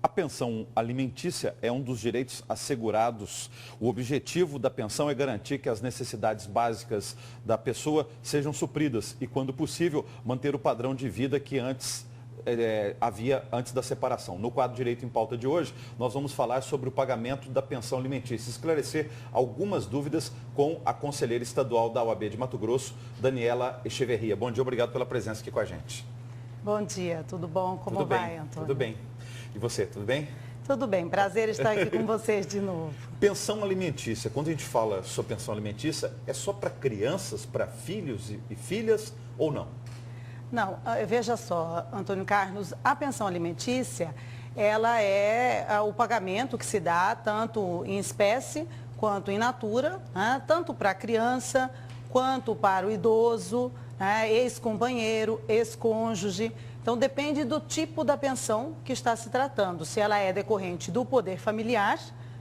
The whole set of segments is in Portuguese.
A pensão alimentícia é um dos direitos assegurados. O objetivo da pensão é garantir que as necessidades básicas da pessoa sejam supridas e, quando possível, manter o padrão de vida que havia antes da separação. No quadro Direito em Pauta de hoje, nós vamos falar sobre o pagamento da pensão alimentícia, esclarecer algumas dúvidas com a conselheira estadual da OAB de Mato Grosso, Daniela Echeverria. Bom dia, obrigado pela presença aqui com a gente. Bom dia, tudo bom? Como vai, Antônio? Tudo bem. E você, tudo bem? Tudo bem, prazer estar aqui com vocês de novo. Pensão alimentícia, quando a gente fala sobre pensão alimentícia, é só para crianças, para filhos e filhas ou não? Não, veja só, Antônio Carlos, a pensão alimentícia, ela é o pagamento que se dá tanto em espécie quanto in natura, né? Tanto para a criança quanto para o idoso, né? Ex-companheiro, ex-cônjuge. Então, depende do tipo da pensão que está se tratando, se ela é decorrente do poder familiar,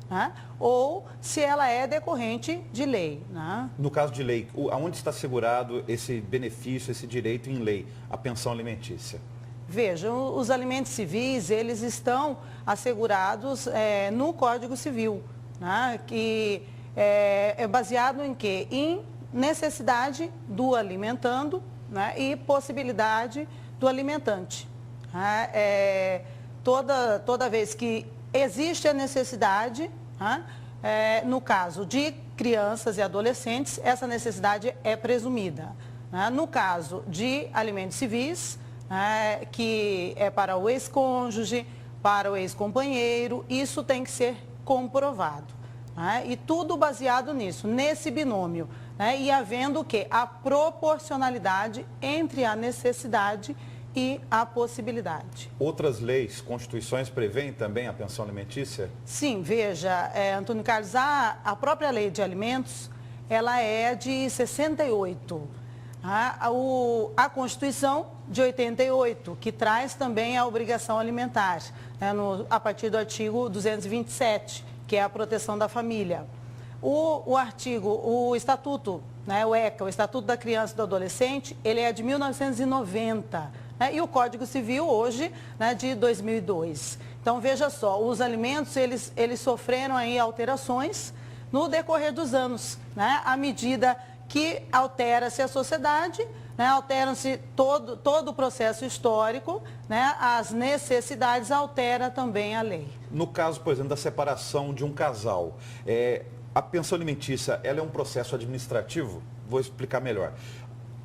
né? Ou se ela é decorrente de lei. Né? No caso de lei, aonde está assegurado esse benefício, esse direito em lei, a pensão alimentícia? Vejam, os alimentos civis, eles estão assegurados no Código Civil, né? Que é baseado em quê? Em necessidade do alimentando, né? E possibilidade do alimentante. Toda vez que existe a necessidade, no caso de crianças e adolescentes, essa necessidade é presumida. No caso de alimentos civis, que é para o ex-cônjuge, para o ex-companheiro, isso tem que ser comprovado. E tudo baseado nisso, nesse binômio. E havendo o quê? A proporcionalidade entre a necessidade e a possibilidade. Outras leis, constituições prevêem também a pensão alimentícia? Sim, veja, Antônio Carlos, a própria lei de alimentos, ela é de 68. A Constituição de 88, que traz também a obrigação alimentar, a partir do artigo 227, que é a proteção da família. O Estatuto, o ECA, o Estatuto da Criança e do Adolescente, ele é de 1990, e o Código Civil hoje, de 2002. Então, veja só, os alimentos, eles sofreram aí alterações no decorrer dos anos, à medida que altera-se a sociedade, altera-se todo o processo histórico, as necessidades altera também a lei. No caso, por exemplo, da separação de um casal, a pensão alimentícia, ela é um processo administrativo? Vou explicar melhor.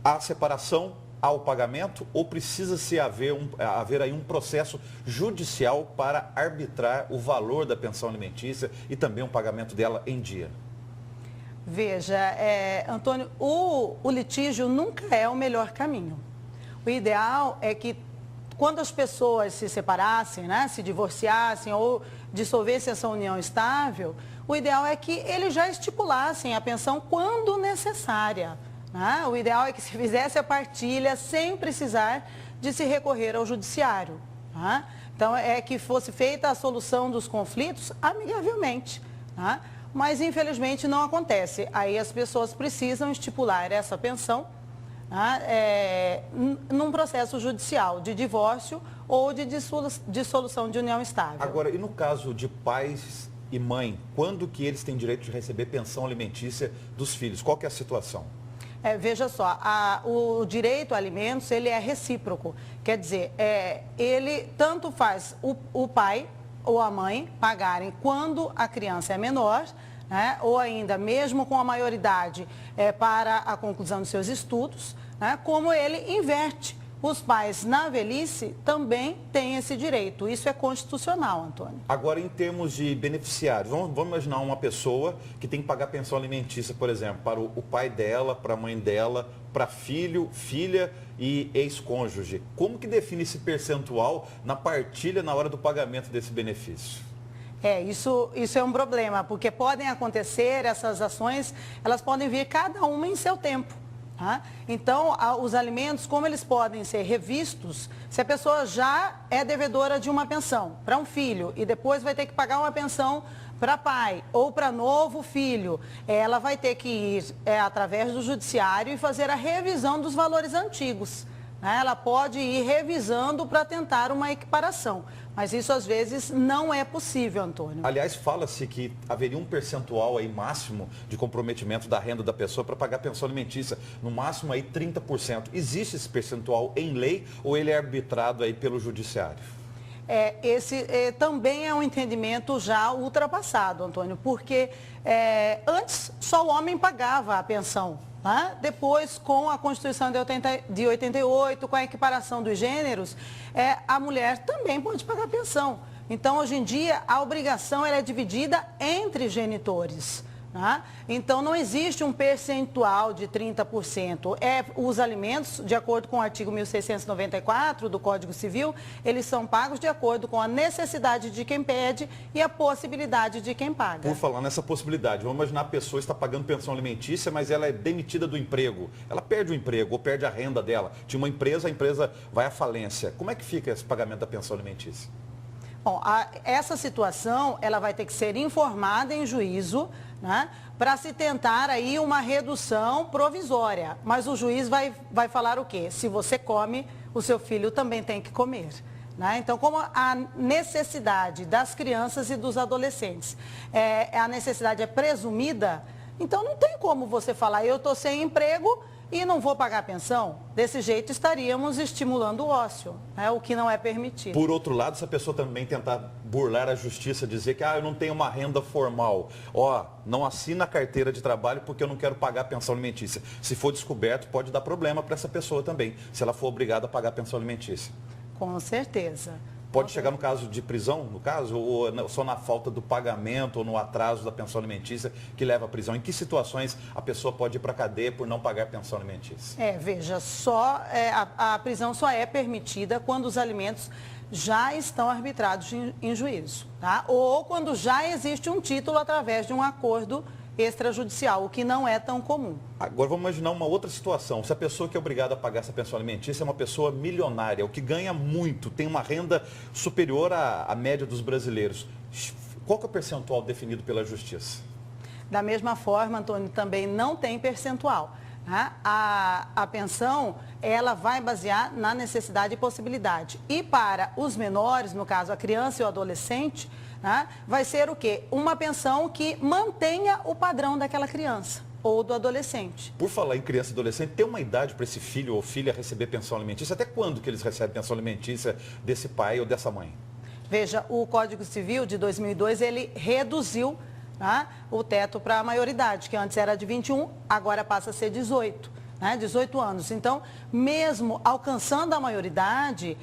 A separação, há o pagamento ou precisa-se haver aí um processo judicial para arbitrar o valor da pensão alimentícia e também o pagamento dela em dia? Veja, Antônio, o litígio nunca é o melhor caminho. O ideal é que quando as pessoas se separassem, se divorciassem ou dissolvessem essa união estável, o ideal é que eles já estipulassem a pensão quando necessária. O ideal é que se fizesse a partilha sem precisar de se recorrer ao judiciário. Então, é que fosse feita a solução dos conflitos amigavelmente. Mas, infelizmente, não acontece. Aí as pessoas precisam estipular essa pensão num processo judicial de divórcio ou de dissolução de união estável. Agora, e no caso de pais e mãe, quando que eles têm direito de receber pensão alimentícia dos filhos? Qual que é a situação? Veja só, o direito a alimentos, ele é recíproco. Quer dizer, ele tanto faz o pai ou a mãe pagarem quando a criança é menor, ou ainda mesmo com a maioridade para a conclusão dos seus estudos, como ele inverte. Os pais na velhice também têm esse direito. Isso é constitucional, Antônio. Agora, em termos de beneficiários, vamos imaginar uma pessoa que tem que pagar pensão alimentícia, por exemplo, para o pai dela, para a mãe dela, para filho, filha e ex-cônjuge. Como que define esse percentual na partilha na hora do pagamento desse benefício? Isso é um problema, porque podem acontecer, essas ações, elas podem vir cada uma em seu tempo. Então, os alimentos, como eles podem ser revistos, se a pessoa já é devedora de uma pensão para um filho e depois vai ter que pagar uma pensão para pai ou para novo filho, ela vai ter que ir através do judiciário e fazer a revisão dos valores antigos. né, ela pode ir revisando para tentar uma equiparação. Mas isso às vezes não é possível, Antônio. Aliás, fala-se que haveria um percentual aí máximo de comprometimento da renda da pessoa para pagar pensão alimentícia, no máximo aí 30%. Existe esse percentual em lei ou ele é arbitrado aí pelo judiciário? Esse também é um entendimento já ultrapassado, Antônio, porque antes só o homem pagava a pensão. Né? Depois, com a Constituição de 88, com a equiparação dos gêneros, a mulher também pode pagar pensão. Então, hoje em dia, a obrigação ela é dividida entre genitores. Né? Então, não existe um percentual de 30%. Os alimentos, de acordo com o artigo 1694 do Código Civil, eles são pagos de acordo com a necessidade de quem pede e a possibilidade de quem paga. Por falar nessa possibilidade, vamos imaginar a pessoa está pagando pensão alimentícia, mas ela é demitida do emprego. Ela perde o emprego ou perde a renda dela. Tinha uma empresa, a empresa vai à falência. Como é que fica esse pagamento da pensão alimentícia? Bom, essa situação ela vai ter que ser informada em juízo, né, para se tentar aí uma redução provisória. Mas o juiz vai falar o quê? Se você come, o seu filho também tem que comer. Né? Então, como a necessidade das crianças e dos adolescentes, a necessidade é presumida, então não tem como você falar, eu estou sem emprego e não vou pagar a pensão. Desse jeito estaríamos estimulando o ócio, né? O que não é permitido. Por outro lado, se a pessoa também tentar burlar a justiça, dizer que eu não tenho uma renda formal, não assina a carteira de trabalho porque eu não quero pagar a pensão alimentícia. Se for descoberto, pode dar problema para essa pessoa também, se ela for obrigada a pagar a pensão alimentícia. Com certeza. Pode chegar no caso de prisão, no caso, ou só na falta do pagamento ou no atraso da pensão alimentícia que leva à prisão? Em que situações a pessoa pode ir para a cadeia por não pagar a pensão alimentícia? Veja, a prisão só é permitida quando os alimentos já estão arbitrados em juízo, tá? Ou quando já existe um título através de um acordo extrajudicial, o que não é tão comum. Agora vamos imaginar uma outra situação. Se a pessoa que é obrigada a pagar essa pensão alimentícia é uma pessoa milionária, o que ganha muito, tem uma renda superior à média dos brasileiros, qual que é o percentual definido pela justiça? Da mesma forma, Antônio, também não tem percentual. Né? A pensão, ela vai basear na necessidade e possibilidade. E para os menores, no caso a criança e o adolescente, né, vai ser o quê? Uma pensão que mantenha o padrão daquela criança ou do adolescente. Por falar em criança e adolescente, tem uma idade para esse filho ou filha receber pensão alimentícia? Até quando que eles recebem pensão alimentícia desse pai ou dessa mãe? Veja, o Código Civil de 2002, ele reduziu, né, o teto para a maioridade, que antes era de 21, agora passa a ser 18. 18 anos. Então, mesmo alcançando a maioridade,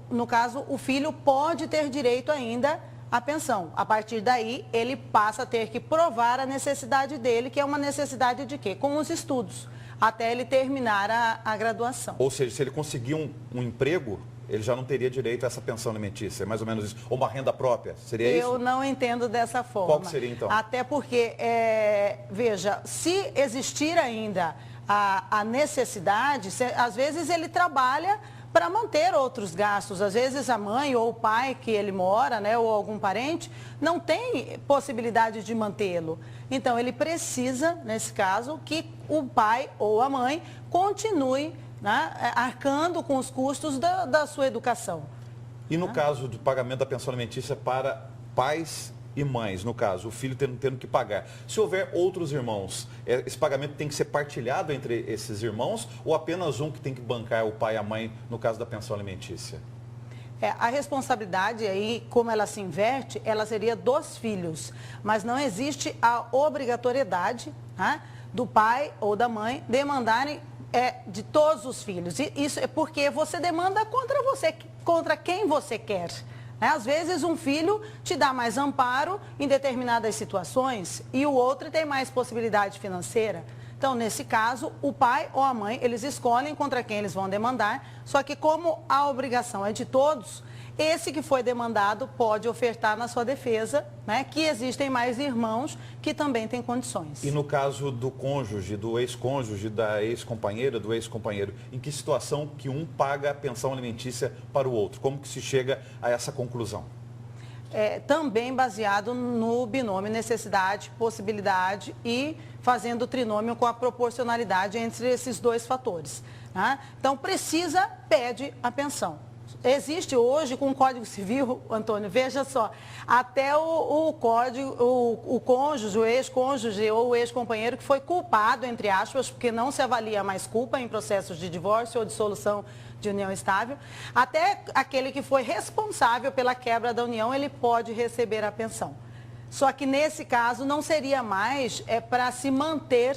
no caso, o filho pode ter direito ainda à pensão. A partir daí, ele passa a ter que provar a necessidade dele, que é uma necessidade de quê? Com os estudos, até ele terminar a graduação. Ou seja, se ele conseguir um emprego, ele já não teria direito a essa pensão alimentícia, é mais ou menos isso. Ou uma renda própria, seria isso? Eu não entendo dessa forma. Qual que seria, então? Até porque, veja, se existir ainda a necessidade, às vezes ele trabalha para manter outros gastos. Às vezes a mãe ou o pai que ele mora, né, ou algum parente, não tem possibilidade de mantê-lo. Então, ele precisa, nesse caso, que o pai ou a mãe continue, né, arcando com os custos da sua educação. E no caso do pagamento da pensão alimentícia para pais e mães, no caso, o filho tendo que pagar. Se houver outros irmãos, esse pagamento tem que ser partilhado entre esses irmãos ou apenas um que tem que bancar o pai e a mãe no caso da pensão alimentícia? A responsabilidade aí, como ela se inverte, ela seria dos filhos, mas não existe a obrigatoriedade, né, do pai ou da mãe demandarem de todos os filhos. E isso é porque você demanda contra você, contra quem você quer. Às vezes um filho te dá mais amparo em determinadas situações e o outro tem mais possibilidade financeira. Então, nesse caso, o pai ou a mãe, eles escolhem contra quem eles vão demandar, só que como a obrigação é de todos, esse que foi demandado pode ofertar na sua defesa, né, que existem mais irmãos que também têm condições. E no caso do cônjuge, do ex-cônjuge, da ex-companheira, do ex-companheiro, em que situação que um paga a pensão alimentícia para o outro? Como que se chega a essa conclusão? Também baseado no binômio necessidade, possibilidade e fazendo o trinômio com a proporcionalidade entre esses dois fatores. Né? Então, pede a pensão. Existe hoje, com o Código Civil, Antônio, veja só, até o cônjuge, o ex-cônjuge ou o ex-companheiro que foi culpado, entre aspas, porque não se avalia mais culpa em processos de divórcio ou dissolução de união estável, até aquele que foi responsável pela quebra da união, ele pode receber a pensão. Só que nesse caso não seria mais para se manter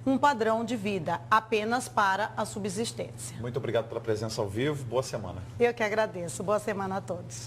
um padrão de vida, apenas para a subsistência. Muito obrigado pela presença ao vivo. Boa semana. Eu que agradeço. Boa semana a todos.